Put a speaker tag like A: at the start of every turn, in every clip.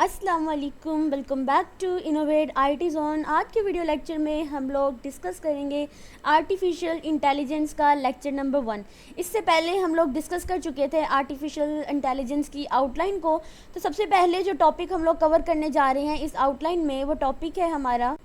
A: अस्सलाम वालेकुम, welcome back to innovate IT zone. आज के वीडियो लेक्चर में हम लोग डिस्कस करेंगे आर्टिफिशियल इंटेलिजेंस का लेक्चर नंबर 1। इससे पहले हम लोग डिस्कस कर चुके थे आर्टिफिशियल इंटेलिजेंस की आउटलाइन को। तो सबसे पहले जो टॉपिक हम लोग कवर करने जा रहे हैं इस आउटलाइन में, वो टॉपिक है हमारा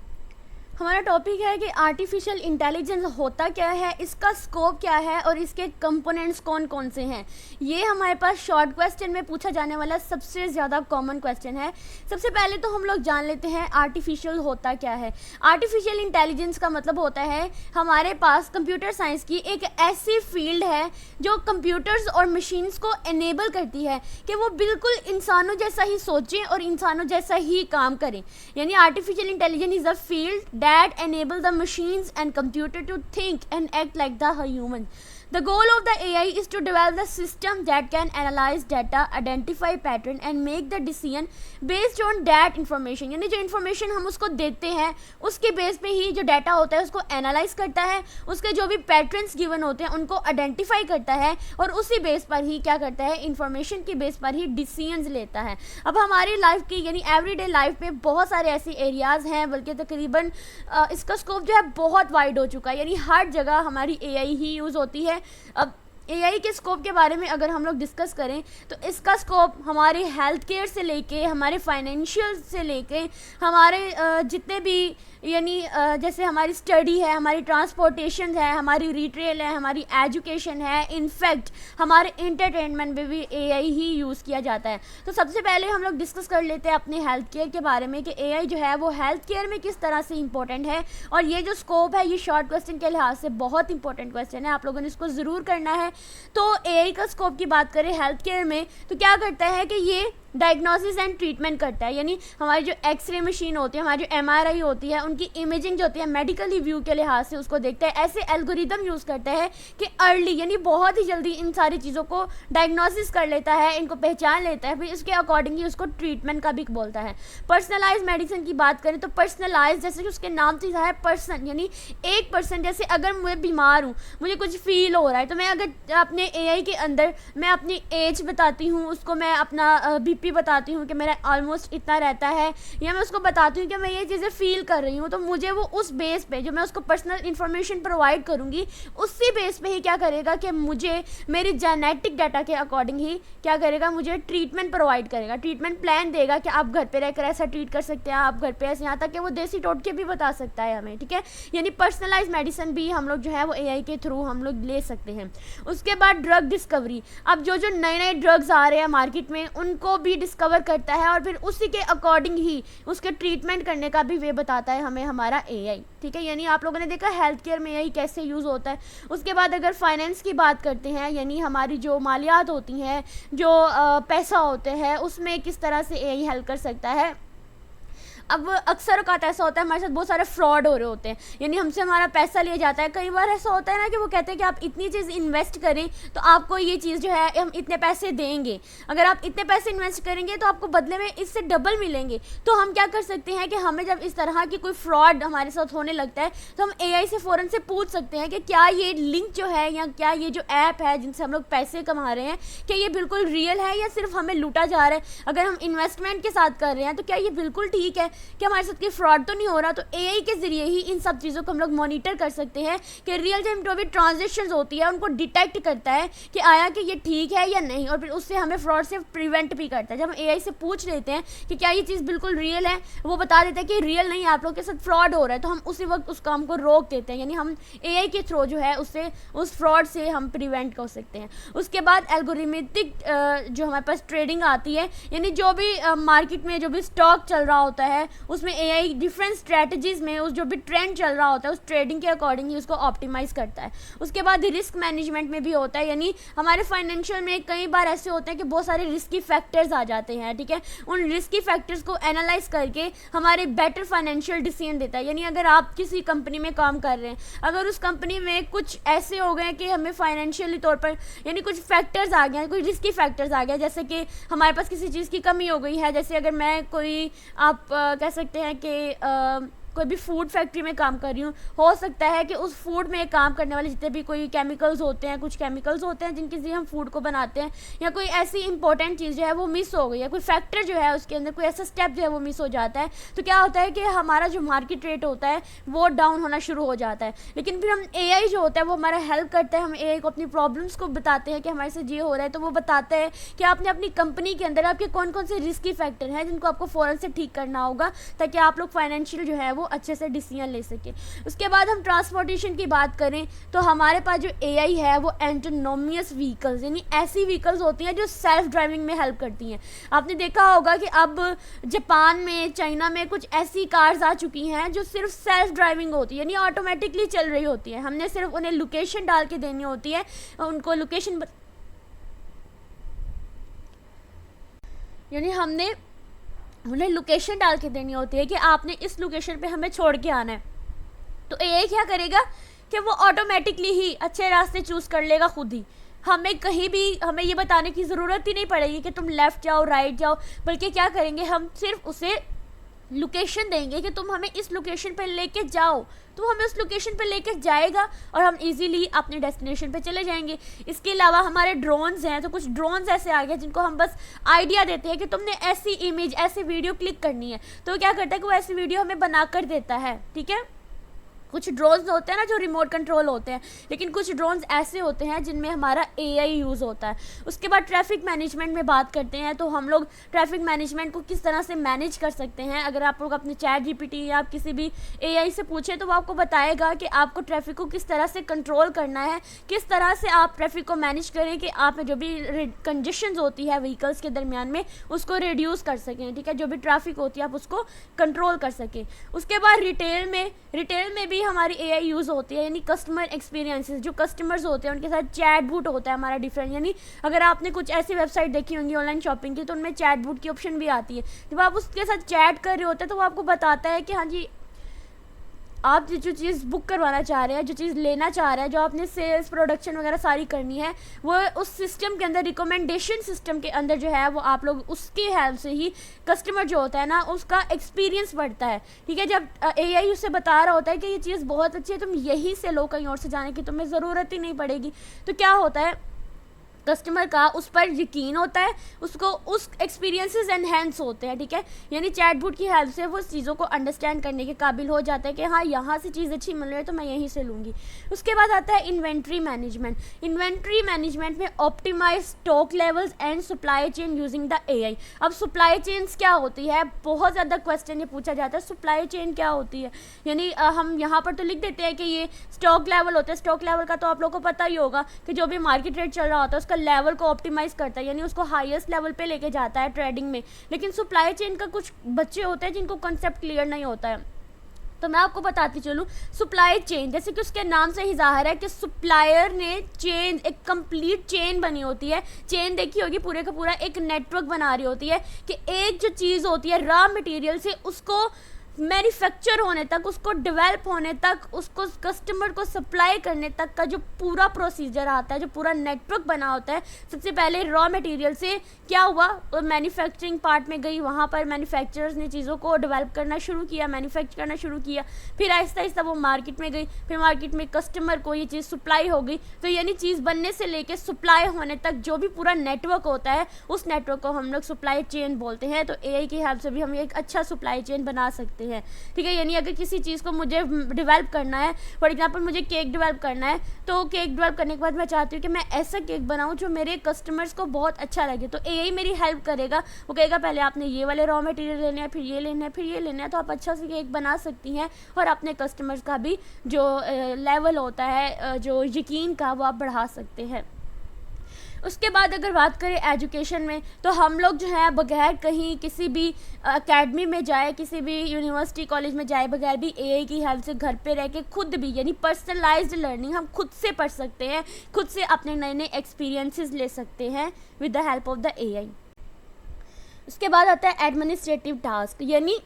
A: टॉपिक है कि आर्टिफिशियल इंटेलिजेंस होता क्या है, इसका स्कोप क्या है और इसके कंपोनेंट्स कौन कौन से हैं। ये हमारे पास शॉर्ट क्वेश्चन में पूछा जाने वाला सबसे ज़्यादा कॉमन क्वेश्चन है। सबसे पहले तो हम लोग जान लेते हैं आर्टिफिशियल होता क्या है। आर्टिफिशियल इंटेलिजेंस का मतलब होता है हमारे पास कंप्यूटर साइंस की एक ऐसी फील्ड है जो कंप्यूटर्स और मशीन्स को एनेबल करती है कि वो बिल्कुल इंसानों जैसा ही सोचें और इंसानों जैसा ही काम करें। यानी artificial intelligence is a field that enable the machines and computer to think and act like the human. The goal of the AI is to develop the system that can analyze data, identify pattern and make the decision based on that information. यानी जो information हम उसको देते हैं उसके base पे ही जो data होता है उसको एनालाइज करता है, उसके जो भी पैटर्न्स गिवन होते हैं उनको आइडेंटिफाई करता है और उसी बेस पर ही क्या करता है, इन्फॉर्मेशन की बेस पर ही डिसीजंस लेता है। अब हमारी लाइफ की यानी एवरीडे लाइफ में बहुत सारे ऐसे एरियाज़ हैं, बल्कि तकरीबन इसका स्कोप जो है बहुत वाइड हो चुका है। यानी हर जगह हमारी AI ही यूज़ होती है। अब AI के स्कोप के बारे में अगर हम लोग डिस्कस करें तो इसका स्कोप हमारे हेल्थ केयर से लेके हमारे फाइनेंशियल से लेके हमारे जितने भी यानी जैसे हमारी स्टडी है, हमारी ट्रांसपोर्टेशन है, हमारी रिटेल है, हमारी एजुकेशन है, इनफैक्ट हमारे इंटरटेनमेंट में भी AI ही यूज़ किया जाता है। तो सबसे पहले हम लोग डिस्कस कर लेते हैं अपने हेल्थ केयर के बारे में कि AI जो है वो हेल्थ केयर में किस तरह से इंपॉर्टेंट है। और ये जो स्कोप है ये शॉर्ट क्वेश्चन के लिहाज से बहुत इंपॉर्टेंट क्वेश्चन है, आप लोगों ने इसको ज़रूर करना है। तो AI का स्कोप की बात करें हेल्थ केयर में तो क्या करता है कि ये डायग्नोसिस एंड ट्रीटमेंट करता है। यानी हमारी जो एक्सरे मशीन होती है, हमारी जो MRI होती है, उनकी इमेजिंग जो होती है मेडिकल रिव्यू के लिहाज से उसको देखता है। ऐसे एल्गोरिदम यूज़ करता है कि अर्ली यानी बहुत ही जल्दी इन सारी चीज़ों को डायग्नोसिस कर लेता है, इनको पहचान लेता है, फिर इसके अकॉर्डिंग ही उसको ट्रीटमेंट का भी बोलता है। पर्सनलाइज मेडिसिन की बात करें तो पर्सनलाइज जैसे कि उसके नाम से है पर्सन, यानी एक पर्सन। जैसे अगर मैं बीमार हूँ, मुझे कुछ फील हो रहा है, तो मैं अगर अपने AI के अंदर मैं अपनी एज बताती हूँ, उसको मैं अपना BP बताती हूँ कि मेरा ऑलमोस्ट इतना रहता है, या मैं उसको बताती हूँ कि मैं ये चीज़ें फील कर रही हूँ, तो मुझे वो उस बेस पे जो मैं उसको पर्सनल इन्फॉर्मेशन प्रोवाइड करूँगी उसी बेस पे ही क्या करेगा कि मुझे मेरी जेनेटिक डाटा के अकॉर्डिंग ही क्या करेगा, मुझे ट्रीटमेंट प्रोवाइड करेगा, ट्रीटमेंट प्लान देगा कि आप घर पे रहकर ऐसा ट्रीट कर सकते हैं, आप घर पे ऐसे, यहाँ तक कि वो देसी टोटके भी बता सकता है हमें। ठीक है, यानी पर्सनलाइज मेडिसिन भी हम लोग जो है वो AI के थ्रू हम लोग ले सकते हैं। उसके बाद ड्रग डिस्कवरी, अब जो नए नए ड्रग्स आ रहे हैं मार्केट में उनको भी डिस्कवर करता है और फिर उसी के अकॉर्डिंग ही उसके ट्रीटमेंट करने का भी वे बताता है हमें हमारा AI। ठीक है, यानी आप लोगों ने देखा हेल्थ केयर में AI कैसे यूज़ होता है। उसके बाद अगर फाइनेंस की बात करते हैं, यानी हमारी जो मालियात होती हैं, जो पैसा होते हैं, उसमें किस तरह से AI हेल्प कर सकता है। अब अक्सर औकात ऐसा होता है हमारे साथ बहुत सारे फ्रॉड हो रहे होते हैं, यानी हमसे हमारा पैसा लिया जाता है। कई बार ऐसा होता है ना कि वो कहते हैं कि आप इतनी चीज़ इन्वेस्ट करें तो आपको ये चीज़ जो है हम इतने पैसे देंगे, अगर आप इतने पैसे इन्वेस्ट करेंगे तो आपको बदले में इससे डबल मिलेंगे। तो हम क्या कर सकते हैं कि हमें जब इस तरह की कोई फ्रॉड हमारे साथ होने लगता है तो हम AI से फ़ौरन से पूछ सकते हैं कि क्या ये लिंक जो है या क्या ये जो ऐप है जिनसे हम लोग पैसे कमा रहे हैं, क्या ये बिल्कुल रियल है या सिर्फ हमें लूटा जा रहा है। अगर हम इन्वेस्टमेंट के साथ कर रहे हैं तो क्या ये बिल्कुल ठीक है कि हमारे साथ कोई फ्रॉड तो नहीं हो रहा। तो AI के ज़रिए ही इन सब चीज़ों को हम लोग मॉनिटर कर सकते हैं कि रियल टाइम जो भी ट्रांजेक्शन्स होती है उनको डिटेक्ट करता है कि आया कि ये ठीक है या नहीं, और फिर उससे हमें फ्रॉड से प्रिवेंट भी करता है। जब हम AI से पूछ लेते हैं कि क्या ये चीज़ बिल्कुल रियल है, वो बता देता है कि रियल नहीं, आप लोग के साथ फ्रॉड हो रहा है, तो हम उसी वक्त उस काम को रोक देते हैं। यानी हम AI के थ्रू जो है उससे उस फ्रॉड से हम प्रिवेंट कर सकते हैं। उसके बाद एल्गोरिथमिक जो हमारे पास ट्रेडिंग आती है, यानी जो भी मार्केट में जो भी स्टॉक चल रहा होता है उसमें AI डिफरेंट स्ट्रेटजीज में उस जो भी ट्रेंड चल रहा होता है उस ट्रेडिंग के अकॉर्डिंग ही उसको ऑप्टिमाइज करता है। उसके बाद रिस्क मैनेजमेंट में भी होता है, यानी हमारे फाइनेंशियल में कई बार ऐसे होते हैं कि बहुत सारे रिस्की फैक्टर्स आ जाते हैं। ठीक है, उन रिस्की फैक्टर्स को एनालाइज करके हमारे बेटर फाइनेंशियल डिसीजन देता है। यानी अगर आप किसी कंपनी में काम कर रहे हैं, अगर उस कंपनी में कुछ ऐसे हो गए कि हमें फाइनेंशियली तौर पर यानी कुछ फैक्टर्स आ गए हैं, कुछ रिस्की फैक्टर्स आ गए, जैसे कि हमारे पास किसी चीज़ की कमी हो गई है, जैसे अगर मैं कोई आप कह सकते हैं कि कोई भी फूड फैक्ट्री में काम कर रही हूँ, हो सकता है कि उस फूड में काम करने वाले जितने भी कोई केमिकल्स होते हैं, कुछ केमिकल्स होते हैं जिनके जरिए हम फूड को बनाते हैं, या कोई ऐसी इंपॉर्टेंट चीज़ जो है वो मिस हो गई है, कोई फैक्टर जो है उसके अंदर कोई ऐसा स्टेप जो है वो मिस हो जाता है, तो क्या होता है कि हमारा जो मार्केट रेट होता है वो डाउन होना शुरू हो जाता है। लेकिन फिर हम एआई जो होता है वो हमारा हेल्प करता है, हम एआई को अपनी प्रॉब्लम्स को बताते हैं कि हमारे से ये हो रहा है, तो वो बताता है कि आपने अपनी कंपनी के अंदर आपके कौन कौन से रिस्की फैक्टर हैं जिनको आपको फ़ौरन से ठीक करना होगा, ताकि आप लोग फाइनेंशियल जो है वो अच्छे से डिसीजन ले सकें। उसके बाद हम ट्रांसपोर्टेशन की बात करें तो हमारे पास जो एआई है वो एंटोनोमियस व्हीकल्स, यानी ऐसी व्हीकल्स होती हैं जो सेल्फ ड्राइविंग में हेल्प करती हैं। आपने देखा होगा कि अब जापान में, चाइना में कुछ ऐसी कार्स आ चुकी हैं जो सिर्फ सेल्फ ड्राइविंग होती है, यानी ऑटोमेटिकली चल रही होती है। हमने सिर्फ उन्हें लोकेशन डाल के देनी होती है, उनको लोकेशन यानी हमने उन्हें लोकेशन डाल के देनी होती है कि आपने इस लोकेशन पे हमें छोड़ के आना है। तो एआई क्या करेगा कि वो ऑटोमेटिकली ही अच्छे रास्ते चूज़ कर लेगा खुद ही, हमें कहीं भी हमें ये बताने की ज़रूरत ही नहीं पड़ेगी कि तुम लेफ़्ट जाओ राइट जाओ, बल्कि क्या करेंगे हम सिर्फ उसे लोकेशन देंगे कि तुम हमें इस लोकेशन पे लेके जाओ, तो हमें उस लोकेशन पे लेके जाएगा और हम इजीली अपने डेस्टिनेशन पे चले जाएंगे। इसके अलावा हमारे ड्रोन्स हैं, तो कुछ ड्रोन्स ऐसे आ गए जिनको हम बस आइडिया देते हैं कि तुमने ऐसी इमेज, ऐसी वीडियो क्लिक करनी है, तो क्या करता है कि वो ऐसी वीडियो हमें बना कर देता है। ठीक है, कुछ ड्रोन्स होते हैं ना जो रिमोट कंट्रोल होते हैं, लेकिन कुछ ड्रोन्स ऐसे होते हैं जिनमें हमारा एआई यूज़ होता है। उसके बाद ट्रैफिक मैनेजमेंट में बात करते हैं, तो हम लोग ट्रैफिक मैनेजमेंट को किस तरह से मैनेज कर सकते हैं। अगर आप लोग अपने चैट जीपीटी या आप किसी भी एआई से पूछें तो वो आपको बताएगा कि आपको ट्रैफिक को किस तरह से कंट्रोल करना है, किस तरह से आप ट्रैफिक को मैनेज करें कि आप जो भी कंजेशंस होती है व्हीकल्स के दरमियान में उसको रिड्यूस कर सकें। ठीक है, जो भी ट्रैफिक होती है आप उसको कंट्रोल कर सकें। उसके बाद रिटेल में भी हमारी एआई यूज़ होती है, यानी कस्टमर एक्सपीरियंसेस, जो कस्टमर्स होते हैं उनके साथ चैट बूट होता है हमारा डिफरेंट। यानी अगर आपने कुछ ऐसी वेबसाइट देखी होंगी ऑनलाइन शॉपिंग की, तो उनमें चैट बूट की ऑप्शन भी आती है। जब आप उसके साथ चैट कर रहे होते हैं तो वो आपको बताता है कि हाँ जी, आप जो चीज़ बुक करवाना चाह रहे हैं, जो चीज़ लेना चाह रहे हैं, जो आपने सेल्स प्रोडक्शन वगैरह सारी करनी है, वो उस सिस्टम के अंदर, रिकमेंडेशन सिस्टम के अंदर जो है वो आप लोग उसकी हेल्प से ही कस्टमर जो होता है ना उसका एक्सपीरियंस बढ़ता है। ठीक है, जब एआई उससे बता रहा होता है कि ये चीज़ बहुत अच्छी है, तुम यहीं से लो, कहीं और से जाने की तुम्हें ज़रूरत ही नहीं पड़ेगी, तो क्या होता है कस्टमर का उस पर यकीन होता है, उसको उस एक्सपीरियंसेस एनहेंस होते हैं। ठीक है, यानी चैटबॉट की हेल्प से वो चीज़ों को अंडरस्टैंड करने के काबिल हो जाता है कि हाँ यहाँ से चीज़ अच्छी मिल रही है तो मैं यहीं से लूँगी। उसके बाद आता है इन्वेंट्री मैनेजमेंट। इन्वेंट्री मैनेजमेंट में optimise stock levels and supply chain using the AI. अब सप्लाई चेन्स क्या होती है, बहुत ज़्यादा क्वेश्चन ये पूछा जाता है, सप्लाई चेन क्या होती है। यानी हम यहाँ पर तो लिख देते हैं कि ये स्टॉक लेवल होता है, स्टॉक लेवल का तो आप लोगों को पता ही होगा कि जो भी मार्केट रेट चल रहा होता है उसका लेवल को ऑप्टिमाइज करता है, यानी उसको हाईएस्ट लेवल पे लेके जाता है ट्रेडिंग में। लेकिन सप्लाई चेन का कुछ बच्चे होते हैं जिनको कॉन्सेप्ट क्लियर नहीं होता है, तो मैं आपको बताती चलूँ। सप्लाई चेन जैसे कि उसके नाम से ही जाहिर है कि सप्लायर ने चेन, एक कंप्लीट चेन बनी होती है। चेन देखी होगी, पूरे का पूरा एक नेटवर्क बना रही होती है कि एक जो चीज़ होती है रॉ मटेरियल से उसको मैन्युफैक्चर होने तक, उसको डेवलप होने तक, उसको कस्टमर को सप्लाई करने तक का जो पूरा प्रोसीजर आता है, जो पूरा नेटवर्क बना होता है। सबसे पहले रॉ मटेरियल से क्या हुआ, मैन्युफैक्चरिंग पार्ट में गई, वहाँ पर मैन्युफैक्चरर्स ने चीज़ों को डेवलप करना शुरू किया, मैन्युफैक्चर करना शुरू किया, फिर आहिस्ता आहिस्ता वो मार्केट में गई, फिर मार्केट में कस्टमर को ये चीज़ सप्लाई हो गई। तो यानी चीज़ बनने से लेके सप्लाई होने तक जो भी पूरा नेटवर्क होता है उस नेटवर्क को हम लोग सप्लाई चेन बोलते हैं। तो एआई की हेल्प से भी हम एक अच्छा सप्लाई चेन बना सकते हैं। ठीक है, यानी अगर किसी चीज़ को मुझे डेवलप करना है, फॉर एग्जांपल मुझे केक डेवलप करना है, तो केक डेवलप करने के बाद मैं चाहती हूँ कि मैं ऐसा केक बनाऊँ जो मेरे कस्टमर्स को बहुत अच्छा लगे, तो एआई मेरी हेल्प करेगा। वो कहेगा पहले आपने ये वाले रॉ मटेरियल लेने हैं, फिर ये लेना है, फिर ये लेना है, तो आप अच्छा से केक बना सकती हैं और अपने कस्टमर्स का भी जो लेवल होता है, जो यकीन का, वो आप बढ़ा सकते हैं। उसके बाद अगर बात करें एजुकेशन में, तो हम लोग जो है बगैर कहीं किसी भी एकेडमी में जाए, किसी भी यूनिवर्सिटी कॉलेज में जाए बगैर भी एआई की हेल्प से घर पे रह के खुद भी, यानी पर्सनलाइज्ड लर्निंग, हम खुद से पढ़ सकते हैं, खुद से अपने नए नए एक्सपीरियंसेस ले सकते हैं with the help of the AI. उसके बाद आता है एडमिनिस्ट्रेटिव टास्क। यानी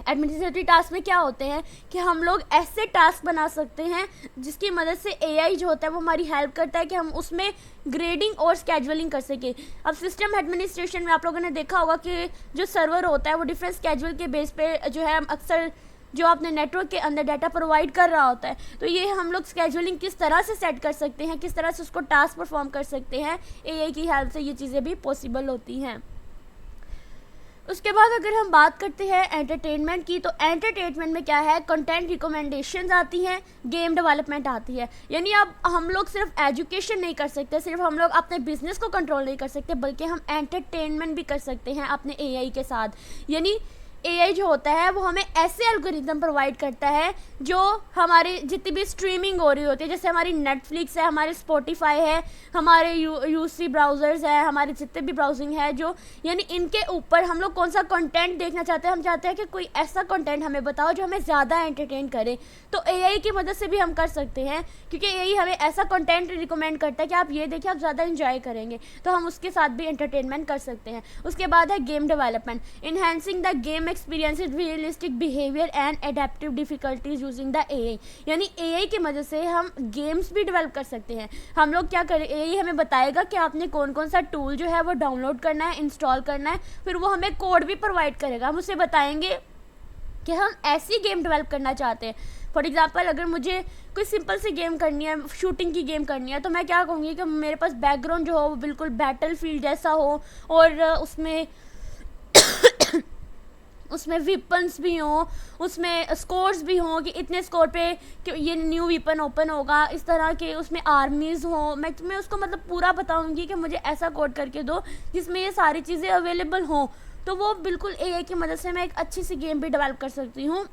A: एडमिनिस्ट्रेटिव टास्क में क्या होते हैं कि हम लोग ऐसे टास्क बना सकते हैं जिसकी मदद से एआई जो होता है वो हमारी हेल्प करता है कि हम उसमें ग्रेडिंग और स्केजुअलिंग कर सके। अब सिस्टम एडमिनिस्ट्रेशन में आप लोगों ने देखा होगा कि जो सर्वर होता है वो डिफरेंट स्केजुअल के बेस पे जो है अक्सर जो अपने नेटवर्क के अंदर डाटा प्रोवाइड कर रहा होता है। तो ये हम लोग स्केजुअलिंग किस तरह से सेट कर सकते हैं, किस तरह से उसको टास्क परफॉर्म कर सकते हैं, एआई की हेल्प से ये चीज़ें भी पॉसिबल होती हैं। उसके बाद अगर हम बात करते हैं एंटरटेनमेंट की, तो एंटरटेनमेंट में क्या है, कंटेंट रिकमेंडेशंस आती हैं, गेम डेवलपमेंट आती है। यानी अब हम लोग सिर्फ एजुकेशन नहीं कर सकते, सिर्फ हम लोग अपने बिजनेस को कंट्रोल नहीं कर सकते, बल्कि हम एंटरटेनमेंट भी कर सकते हैं अपने एआई के साथ। यानी एआई जो होता है वो हमें ऐसे एल्गोरिदम प्रोवाइड करता है जो हमारे जितनी भी स्ट्रीमिंग हो रही होती है, जैसे हमारी नेटफ्लिक्स है, हमारे स्पॉटिफाई है, हमारे यूसी ब्राउज़र्स है, हमारे जितने भी ब्राउजिंग है, जो यानी इनके ऊपर हम लोग कौन सा कंटेंट देखना चाहते हैं। हम चाहते हैं कि कोई ऐसा कंटेंट हमें बताओ जो हमें ज़्यादा एंटरटेन करे, तो एआई की मदद से भी हम कर सकते हैं, क्योंकि एआई हमें ऐसा कंटेंट रिकमेंड करता है कि आप ये देखिए, आप ज़्यादा इंजॉय करेंगे, तो हम उसके साथ भी एंटरटेनमेंट कर सकते हैं। उसके बाद है game development, enhancing the game experiences, realistic behaviour and adaptive difficulties using the AI. यानी एआई की मदद से हम गेम्स भी डेवलप कर सकते हैं। हम लोग क्या करें, एआई हमें बताएगा कि आपने कौन कौन सा टूल जो है वो डाउनलोड करना है, इंस्टॉल करना है, फिर वो हमें कोड भी प्रोवाइड करेगा। हम उसे बताएंगे कि हम ऐसी गेम डेवलप करना चाहते हैं। फॉर एग्जांपल, अगर मुझे कोई सिंपल सी गेम करनी है, शूटिंग की गेम करनी है, तो मैं क्या कहूँगी कि मेरे पास बैकग्राउंड जो हो वो बिल्कुल बैटलफील्ड जैसा हो, और उसमें वेपन्स भी हों, उसमें स्कोर्स भी हों कि इतने स्कोर पे कि ये न्यू वेपन ओपन होगा, इस तरह के उसमें आर्मीज़ हों। मैं तुम्हें उसको मतलब पूरा बताऊंगी कि मुझे ऐसा कोड करके दो जिसमें ये सारी चीज़ें अवेलेबल हों, तो वो बिल्कुल एआई की मदद से मैं एक अच्छी सी गेम भी डेवलप कर सकती हूँ।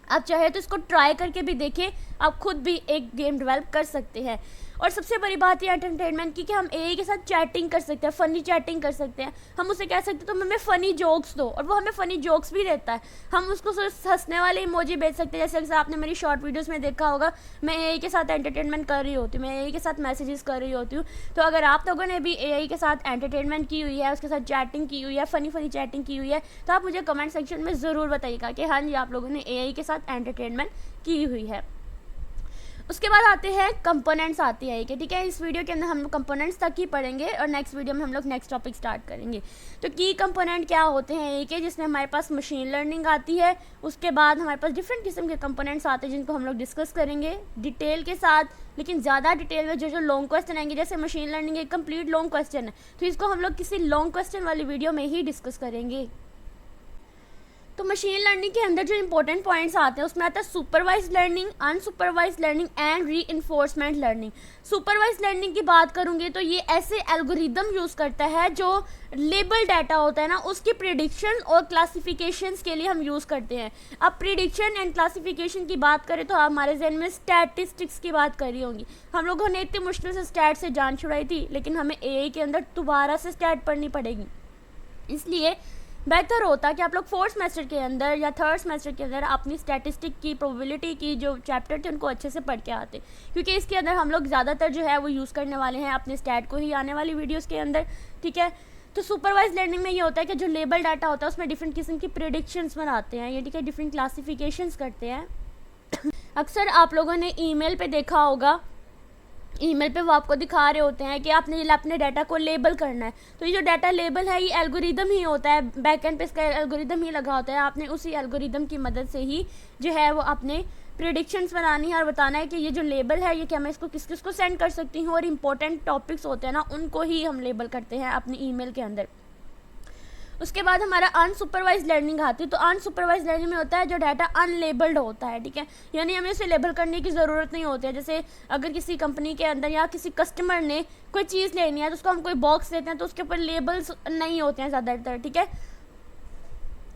A: आप चाहे तो इसको ट्राई करके भी देखें, आप खुद भी एक गेम डेवलप कर सकते हैं। और सबसे बड़ी बात ये एंटरटेनमेंट की कि हम एआई के साथ चैटिंग कर सकते हैं, फ़नी चैटिंग कर सकते हैं। हम उसे कह सकते हैं तुम हमें फ़नी जोक्स दो, और वो हमें फ़नी जोक्स भी देता है। हम उसको हंसने वाले इमोजी भेज सकते हैं, जैसे आपने मेरी शॉर्ट वीडियोस में देखा होगा, मैं एआई के साथ एंटरटेनमेंट कर रही होती हूँ, मैं एआई के साथ मैसेजेस कर रही होती हूँ। तो अगर आप लोगों ने भी एआई के साथ एंटरटेनमेंट की हुई है, उसके साथ चैटिंग की हुई है, फ़नी चैटिंग की हुई है, तो आप मुझे कमेंट सेक्शन में ज़रूर बताइएगा कि हाँ जी, आप लोगों ने एआई के साथ एंटरटेनमेंट की हुई है। उसके बाद आते हैं कंपोनेंट्स आती है, ठीक है। इस वीडियो के अंदर हम लोग कंपोनेंट्स तक ही पढ़ेंगे, और नेक्स्ट वीडियो में हम लोग नेक्स्ट टॉपिक स्टार्ट करेंगे। तो की कंपोनेंट क्या होते हैं एक है, जिसमें हमारे पास मशीन लर्निंग आती है। उसके बाद हमारे पास डिफरेंट किस्म के कंपोनेंट्स आते हैं जिनको हम लोग डिस्कस करेंगे डिटेल के साथ, लेकिन ज़्यादा डिटेल में जो लॉन्ग क्वेश्चन आएंगे, जैसे मशीन लर्निंग एक कंप्लीट लॉन्ग क्वेश्चन है, तो इसको हम लोग किसी लॉन्ग क्वेश्चन वाली वीडियो में ही डिस्कस करेंगे। तो मशीन लर्निंग के अंदर जो इंपॉर्टेंट पॉइंट्स आते हैं उसमें आता है supervise learning, unsupervise learning and reinforcement learning. Supervise learning की बात करूंगी तो ये ऐसे एल्गोरिदम यूज़ करता है जो लेबल डाटा होता है ना, उसकी प्रिडिक्शन और क्लासिफिकेशंस के लिए हम यूज़ करते हैं। अब प्रिडिक्शन एंड क्लासिफिकेशन की बात करें तो हमारे जहन में स्टैटिस्टिक्स की बात करी होंगी। हम लोगों ने इतनी मुश्किल से स्टैट से जान छुड़ाई थी, लेकिन हमें एआई के अंदर दोबारा से स्टैट पढ़नी पड़ेगी। इसलिए बेहतर होता कि आप लोग फोर्थ सेमेस्टर के अंदर या थर्ड सेमेस्टर के अंदर अपनी स्टैटिस्टिक की, प्रोबेबिलिटी की जो चैप्टर थे उनको अच्छे से पढ़ के आते, क्योंकि इसके अंदर हम लोग ज़्यादातर जो है वो यूज़ करने वाले हैं अपने स्टैट को ही आने वाली वीडियोस के अंदर, ठीक है। तो सुपरवाइज लर्निंग में ये होता है कि जो लेबल डाटा होता है उसमें डिफरेंट किस्म की प्रेडिक्शंस बनाते हैं, ये ठीक है, डिफरेंट क्लासिफिकेशंस करते हैं। अक्सर आप लोगों ने ईमेल पे देखा होगा, ईमेल पे वो आपको दिखा रहे होते हैं कि आपने अपने डाटा को लेबल करना है। तो ये जो डाटा लेबल है ये एल्गोरिदम ही होता है, बैकएंड पे इसका एल्गोरिदम ही लगा होता है। आपने उसी एल्गोरिदम की मदद से ही जो है वो अपने प्रेडिक्शंस बनानी है और बताना है कि ये जो लेबल है ये क्या मैं इसको किस किस को सेंड कर सकती हूँ, और इम्पोर्टेंट टॉपिक्स होते हैं ना उनको ही हम लेबल करते हैं अपनी ईमेल के अंदर। उसके बाद हमारा अनसुपरवाइज लर्निंग आती है। तो अनसुपरवाइज लर्निंग में होता है जो डाटा अनलेबल्ड होता है, ठीक है, यानी हमें उसे लेबल करने की ज़रूरत नहीं होती है। जैसे अगर किसी कंपनी के अंदर या किसी कस्टमर ने कोई चीज़ लेनी है तो उसको हम कोई बॉक्स देते हैं तो उसके ऊपर लेबल्स नहीं होते हैं ज़्यादातर, ठीक है,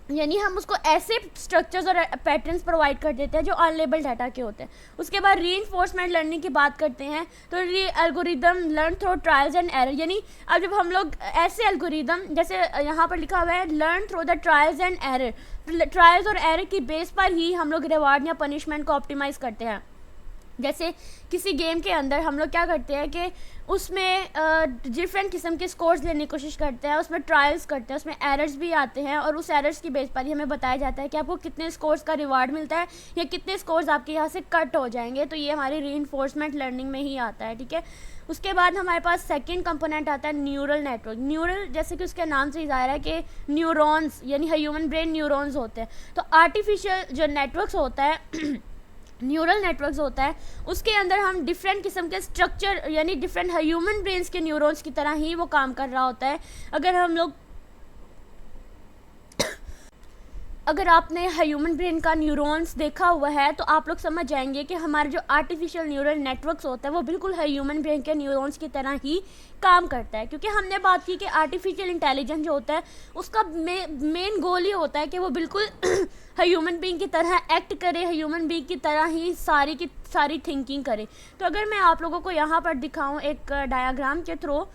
A: यानी हम उसको ऐसे स्ट्रक्चर्स और पैटर्न्स प्रोवाइड कर देते हैं जो अनलेबल डाटा के होते हैं। उसके बाद रीइंफोर्समेंट लर्निंग की बात करते हैं तो algorithm learn through trials and error, यानी अब जब हम लोग ऐसे एल्गोरिदम, जैसे यहाँ पर लिखा हुआ है learn through the trials and error, trials और एरर की बेस पर ही हम लोग रिवार्ड या पनिशमेंट को ऑप्टिमाइज़ करते हैं। जैसे किसी गेम के अंदर हम लोग क्या करते हैं कि उसमें डिफरेंट किस्म के स्कोर्स लेने की कोशिश करते हैं, उसमें ट्रायल्स करते हैं, उसमें एरर्स भी आते हैं, और उस एरर्स की बेस पर ही हमें बताया जाता है कि आपको कितने स्कोर्स का रिवार्ड मिलता है या कितने स्कोर्स आपके यहाँ से कट हो जाएंगे। तो ये हमारी रीइंफोर्समेंट लर्निंग में ही आता है, ठीक है। उसके बाद हमारे पास सेकंड कंपोनेंट आता है न्यूरल नेटवर्क। न्यूरल जैसे कि उसके नाम से ही ज़ाहिर है कि न्यूरॉन्स यानी ह्यूमन ब्रेन न्यूरॉन्स होते हैं। तो आर्टिफिशियल जो नेटवर्क्स होता है न्यूरल नेटवर्क्स होता है, उसके अंदर हम डिफरेंट किस्म के स्ट्रक्चर यानी डिफरेंट ह्यूमन ब्रेन्स के न्यूरॉन्स की तरह ही वो काम कर रहा होता है। अगर आपने ह्यूमन ब्रेन का न्यूरॉन्स देखा हुआ है तो आप लोग समझ जाएंगे कि हमारे जो आर्टिफिशियल न्यूरल नेटवर्क्स होता है वो बिल्कुल ह्यूमन ब्रेन के न्यूरॉन्स की तरह ही काम करता है। क्योंकि हमने बात की कि आर्टिफिशियल इंटेलिजेंस जो होता है उसका मेन गोल ही होता है कि वो बिल्कुल ह्यूमन बीइंग की तरह एक्ट करे, ह्यूमन बीइंग की तरह ही सारी की सारी थिंकिंग करे। तो अगर मैं आप लोगों को यहाँ पर दिखाऊँ एक डायग्राम के थ्रू,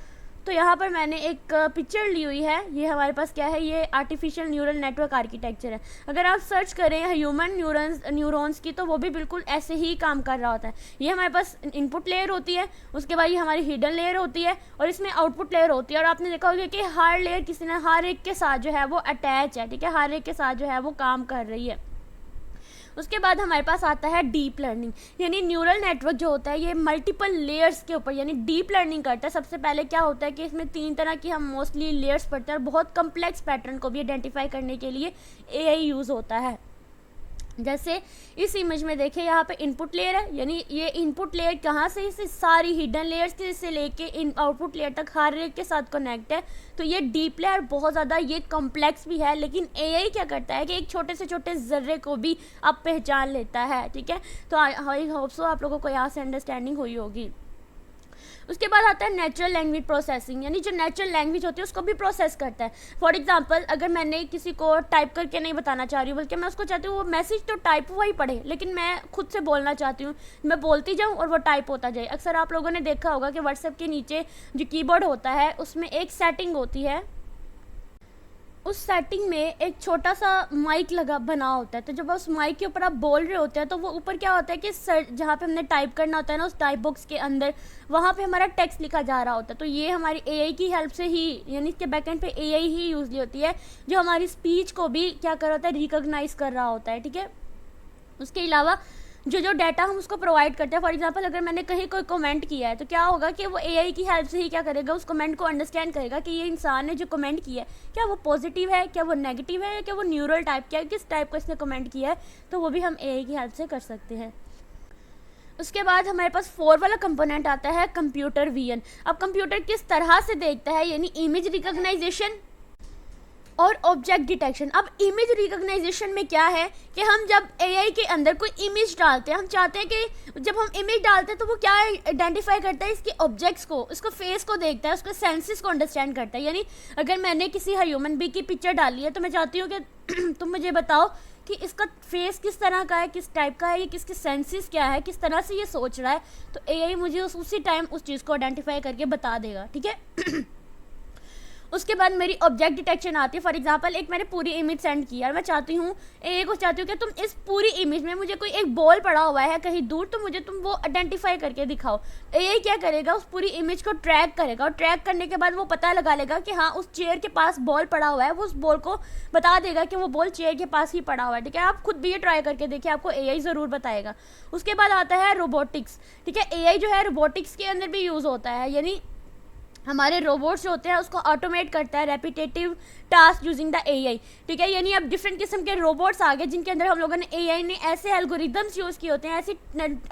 A: तो यहाँ पर मैंने एक पिक्चर ली हुई है। ये हमारे पास क्या है, ये आर्टिफिशियल न्यूरल नेटवर्क आर्किटेक्चर है। अगर आप सर्च करें ह्यूमन न्यूरॉन्स की तो वो भी बिल्कुल ऐसे ही काम कर रहा होता है। ये हमारे पास इनपुट लेयर होती है, उसके बाद ये हमारी हिडन लेयर होती है और इसमें आउटपुट लेयर होती है। और आपने देखा होगा कि हर लेयर किसी ने हर एक के साथ जो है वो अटैच है, ठीक है, हर एक के साथ जो है वो काम कर रही है। उसके बाद हमारे पास आता है डीप लर्निंग, यानी न्यूरल नेटवर्क जो होता है ये मल्टीपल लेयर्स के ऊपर यानी डीप लर्निंग करता है। सबसे पहले क्या होता है कि इसमें 3 तरह की हम मोस्टली लेयर्स पढ़ते हैं और बहुत कम्प्लेक्स पैटर्न को भी आइडेंटिफाई करने के लिए एआई यूज़ होता है। जैसे इस इमेज में देखें, यहाँ पे इनपुट लेयर है, यानी ये इनपुट लेयर कहाँ से, इसे सारी हिडन लेयर्स से लेके इन आउटपुट लेयर तक हर एक के साथ कनेक्ट है। तो ये डीप लेयर बहुत ज़्यादा ये कॉम्प्लेक्स भी है, लेकिन एआई क्या करता है कि एक छोटे से छोटे ज़र्रे को भी अब पहचान लेता है, ठीक है। तो आई होप सो आप लोगों को यहाँ से अंडरस्टैंडिंग हुई होगी। उसके बाद आता है नेचुरल लैंग्वेज प्रोसेसिंग, यानी जो नेचुरल लैंग्वेज होती है उसको भी प्रोसेस करता है। फॉर एग्जांपल अगर मैंने किसी को टाइप करके नहीं बताना चाह रही हूँ, बल्कि मैं उसको चाहती हूँ वो मैसेज तो टाइप हुआ ही पढ़े, लेकिन मैं खुद से बोलना चाहती हूँ, मैं बोलती जाऊँ और वो टाइप होता जाए। अक्सर आप लोगों ने देखा होगा कि व्हाट्सएप के नीचे जो कीबोर्ड होता है उसमें एक सेटिंग होती है, उस सेटिंग में एक छोटा सा माइक लगा बना होता है। तो जब उस माइक के ऊपर आप बोल रहे होते हैं तो वो ऊपर क्या होता है कि जहाँ पे हमने टाइप करना होता है ना, उस टाइप बॉक्स के अंदर वहाँ पे हमारा टेक्स्ट लिखा जा रहा होता है। तो ये हमारी एआई की हेल्प से ही, यानी इसके बैकएंड पे एआई ही यूज़ होती है, जो हमारी स्पीच को भी क्या कर रहा होता है, रिकॉग्नाइज कर रहा होता है, ठीक है। उसके अलावा जो डाटा हम उसको प्रोवाइड करते हैं, फॉर एग्जांपल अगर मैंने कहीं कोई कमेंट किया है तो क्या होगा कि वो एआई की हेल्प से ही क्या करेगा, उस कमेंट को अंडरस्टैंड करेगा कि ये इंसान ने जो कमेंट किया है क्या वो पॉजिटिव है, क्या वो नेगेटिव है, या क्या वो न्यूरल टाइप, क्या किस टाइप का इसने कमेंट किया है। तो वो भी हम एआई की हेल्प से कर सकते हैं। उसके बाद हमारे पास 4 वाला कंपोनेंट आता है कंप्यूटर विजन। अब कंप्यूटर किस तरह से देखता है, यानी इमेज रिकॉग्नाइजेशन और ऑब्जेक्ट डिटेक्शन। अब इमेज रिकॉग्नाइजेशन में क्या है कि हम जब एआई के अंदर कोई इमेज डालते हैं, हम चाहते हैं कि जब हम इमेज डालते हैं तो वो क्या आइडेंटिफाई करता है, इसके ऑब्जेक्ट्स को, इसको फेस को देखता है, उसके सेंसेस को अंडरस्टैंड करता है। यानी अगर मैंने किसी ह्यूमन बीइंग की पिक्चर डाली है तो मैं चाहती हूँ कि तुम मुझे बताओ कि इसका फेस किस तरह का है, किस टाइप का है, ये किसके सेंसेस क्या है, किस तरह से ये सोच रहा है। तो एआई मुझे उसी टाइम उस चीज़ को आइडेंटिफाई करके बता देगा, ठीक है। उसके बाद मेरी ऑब्जेक्ट डिटेक्शन आती है। फॉर एग्जांपल एक मैंने पूरी इमेज सेंड की और मैं चाहती हूँ एआई को चाहती हूँ कि तुम इस पूरी इमेज में मुझे कोई एक बॉल पड़ा हुआ है कहीं दूर, तो मुझे तुम वो आइडेंटिफाई करके दिखाओ। एआई क्या करेगा, उस पूरी इमेज को ट्रैक करेगा और ट्रैक करने के बाद वो पता लगा लेगा कि हाँ उस चेयर के पास बॉल पड़ा हुआ है, वो उस बॉल को बता देगा कि वो बॉल चेयर के पास ही पड़ा हुआ है, ठीक है। आप खुद भी ये ट्राई करके देखिए, आपको एआई ज़रूर बताएगा। उसके बाद आता है रोबोटिक्स, ठीक है। एआई जो है रोबोटिक्स के अंदर भी यूज़ होता है, यानी हमारे रोबोट्स जो होते हैं उसको ऑटोमेट करता है repetitive task using the AI, ठीक है। यानी अब डिफरेंट किस्म के रोबोट्स आ गए जिनके अंदर हम लोगों ने एआई ने ऐसे एल्गोरिदम्स यूज़ किए होते हैं,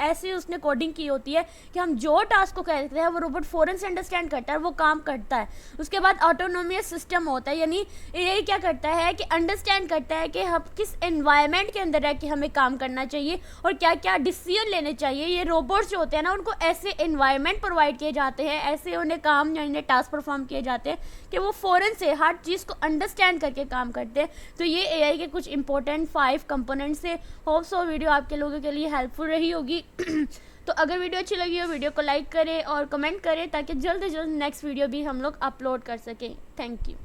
A: ऐसी उसने कोडिंग की होती है कि हम जो टास्क को कहते हैं वो रोबोट फ़ौरन से अंडरस्टैंड करता है, वो काम करता है। उसके बाद ऑटोनोमियस सिस्टम होता है, यानी एआई क्या करता है कि अंडरस्टैंड करता है कि हम किस एनवायरनमेंट के अंदर रह के हमें काम करना चाहिए और क्या क्या डिसीजन लेने चाहिए। ये रोबोट्स जो होते हैं ना, उनको ऐसे एनवायरनमेंट प्रोवाइड किए जाते हैं, ऐसे उन्हें काम यानी टास्क परफॉर्म किए जाते हैं कि वो फ़ौरन से हर चीज़ को अंडरस्टैंड करके काम करते हैं। तो ये एआई के कुछ इंपॉर्टेंट 5 कंपोनेंट्स से। होप सो वीडियो आपके लोगों के लिए हेल्पफुल रही होगी। तो अगर वीडियो अच्छी लगी हो वीडियो को लाइक करें और कमेंट करें ताकि जल्द से जल्द नेक्स्ट वीडियो भी हम लोग अपलोड कर सकें। Thank you.